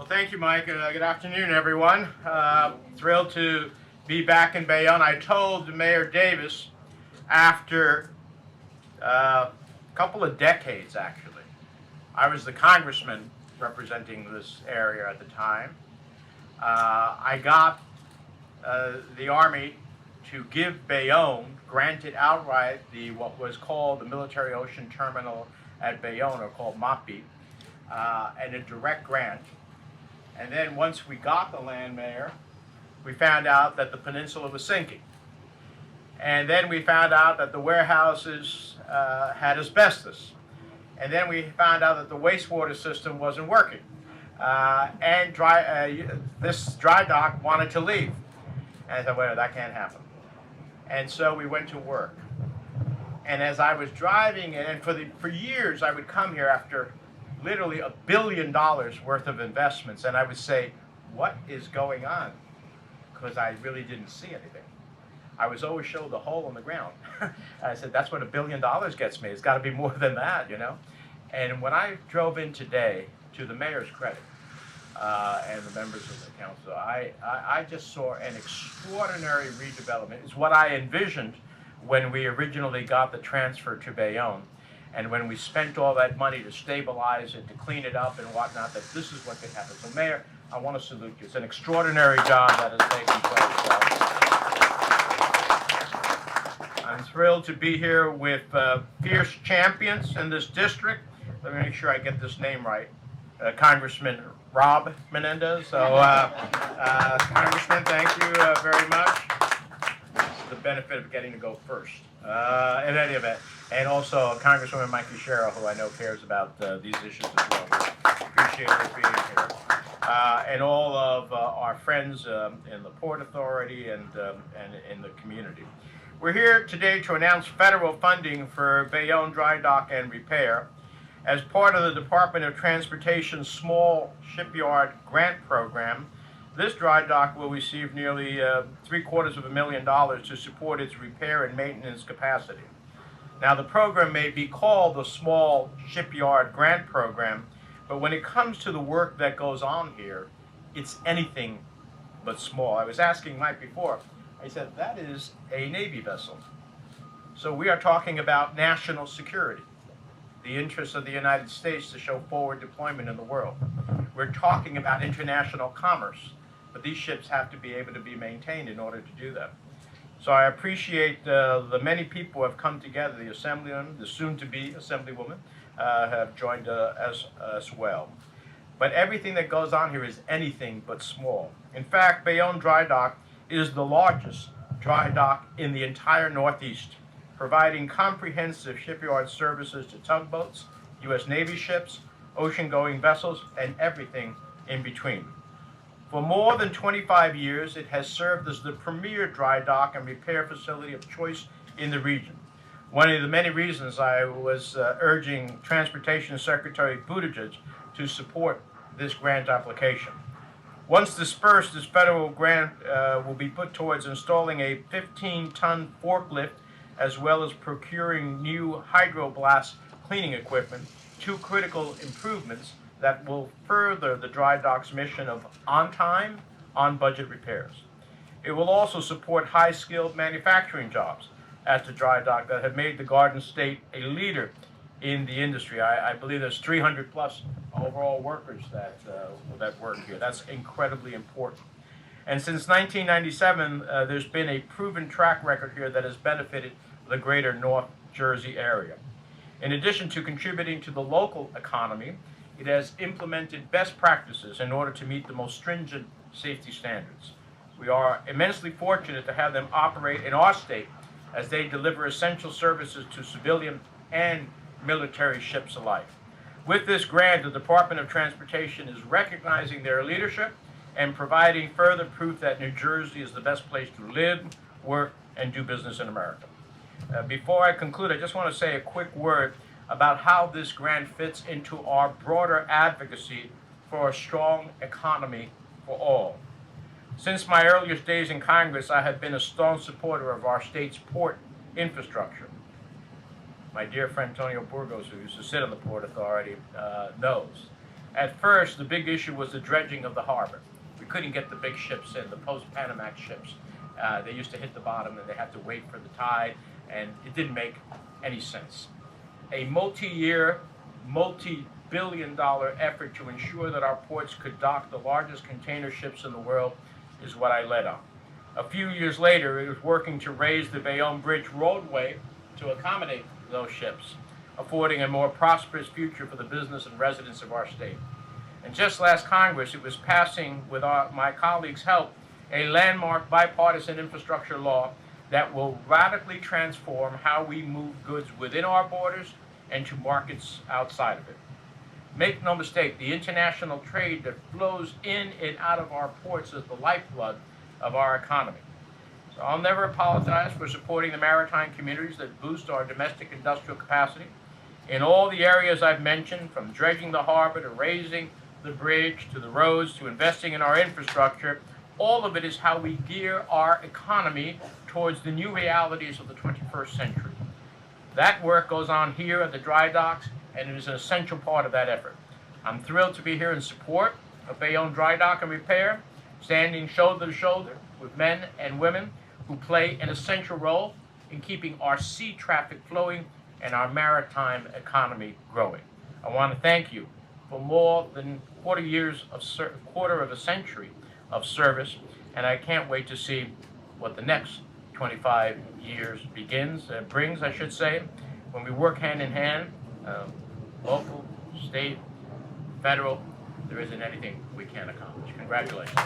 Well, thank you, Mike. Good afternoon, everyone. Thrilled to be back in Bayonne. I told Mayor Davis after a couple of decades, actually. I was the congressman representing this area at the time. I got the Army to give Bayonne, granted outright, what was called the Military Ocean Terminal at Bayonne, or called MOPI, and a direct grant. And then once we got the land, Mayor, we found out that the peninsula was sinking. And then we found out that the warehouses had asbestos. And then we found out that the wastewater system wasn't working. And this dry dock wanted to leave. And I thought, well, that can't happen. And so we went to work. And as I was driving, and for years I would come here after literally $1 billion worth of investments, and I would say, what is going on? Because I really didn't see anything. I was always showed the hole in the ground. I said, that's what $1 billion gets me. It's got to be more than that, you know? And when I drove in today, to the mayor's credit, and the members of the council, I just saw an extraordinary redevelopment. It's what I envisioned when we originally got the transfer to Bayonne, and when we spent all that money to stabilize it, to clean it up and whatnot, that this is what could happen. So, Mayor, I want to salute you. It's an extraordinary job that has taken place. I'm thrilled to be here with fierce champions in this district. Let me make sure I get this name right. Congressman Rob Menendez. So, Congressman, thank you very much. The benefit of getting to go first in any event. And also Congresswoman Mike Shero, who I know cares about these issues as well. Appreciate her being here. And all of our friends in the Port Authority and in the community. We're here today to announce federal funding for Bayonne Dry Dock and Repair. As part of the Department of Transportation's Small Shipyard Grant Program, this dry dock will receive nearly $750,000 to support its repair and maintenance capacity. Now, the program may be called the Small Shipyard Grant Program, but when it comes to the work that goes on here, it's anything but small. I was asking Mike before, I said, that is a Navy vessel. So we are talking about national security, the interests of the United States to show forward deployment in the world. We're talking about international commerce, but these ships have to be able to be maintained in order to do that. So I appreciate the many people who have come together. The Assemblyman, the soon-to-be Assemblywoman, have joined as well. But everything that goes on here is anything but small. In fact, Bayonne Dry Dock is the largest dry dock in the entire Northeast, providing comprehensive shipyard services to tugboats, U.S. Navy ships, ocean-going vessels, and everything in between. For more than 25 years, it has served as the premier dry dock and repair facility of choice in the region. One of the many reasons I was urging Transportation Secretary Buttigieg to support this grant application. Once dispersed, this federal grant will be put towards installing a 15-ton forklift, as well as procuring new hydroblast cleaning equipment, two critical improvements that will further the dry dock's mission of on-time, on-budget repairs. It will also support high-skilled manufacturing jobs at the dry dock that have made the Garden State a leader in the industry. I believe there's 300 plus overall workers that work here. That's incredibly important. And since 1997, there's been a proven track record here that has benefited the greater North Jersey area. In addition to contributing to the local economy, it has implemented best practices in order to meet the most stringent safety standards. We are immensely fortunate to have them operate in our state as they deliver essential services to civilian and military ships alike. With this grant, the Department of Transportation is recognizing their leadership and providing further proof that New Jersey is the best place to live, work, and do business in America. Before I conclude, I just want to say a quick word about how this grant fits into our broader advocacy for a strong economy for all. Since my earliest days in Congress, I have been a strong supporter of our state's port infrastructure. My dear friend Antonio Burgos, who used to sit on the Port Authority, knows. At first, the big issue was the dredging of the harbor. We couldn't get the big ships in, the post-Panamax ships. They used to hit the bottom and they had to wait for the tide, and it didn't make any sense. A multi-year, multi-billion-dollar effort to ensure that our ports could dock the largest container ships in the world is what I led on. A few years later, it was working to raise the Bayonne Bridge roadway to accommodate those ships, affording a more prosperous future for the business and residents of our state. And just last Congress, it was passing, with my colleagues' help, a landmark bipartisan infrastructure law that will radically transform how we move goods within our borders and to markets outside of it. Make no mistake, the international trade that flows in and out of our ports is the lifeblood of our economy. So I'll never apologize for supporting the maritime communities that boost our domestic industrial capacity in all the areas I've mentioned, from dredging the harbor to raising the bridge to the roads to investing in our infrastructure. All of it is how we gear our economy towards the new realities of the 21st century. That work goes on here at the dry docks, and it is an essential part of that effort. I'm thrilled to be here in support of Bayonne Dry Dock and Repair, standing shoulder to shoulder with men and women who play an essential role in keeping our sea traffic flowing and our maritime economy growing. I want to thank you for more than quarter of a century of service, and I can't wait to see what the next 25 years brings, I should say, when we work hand in hand, local, state, federal. There isn't anything we can't accomplish. Congratulations.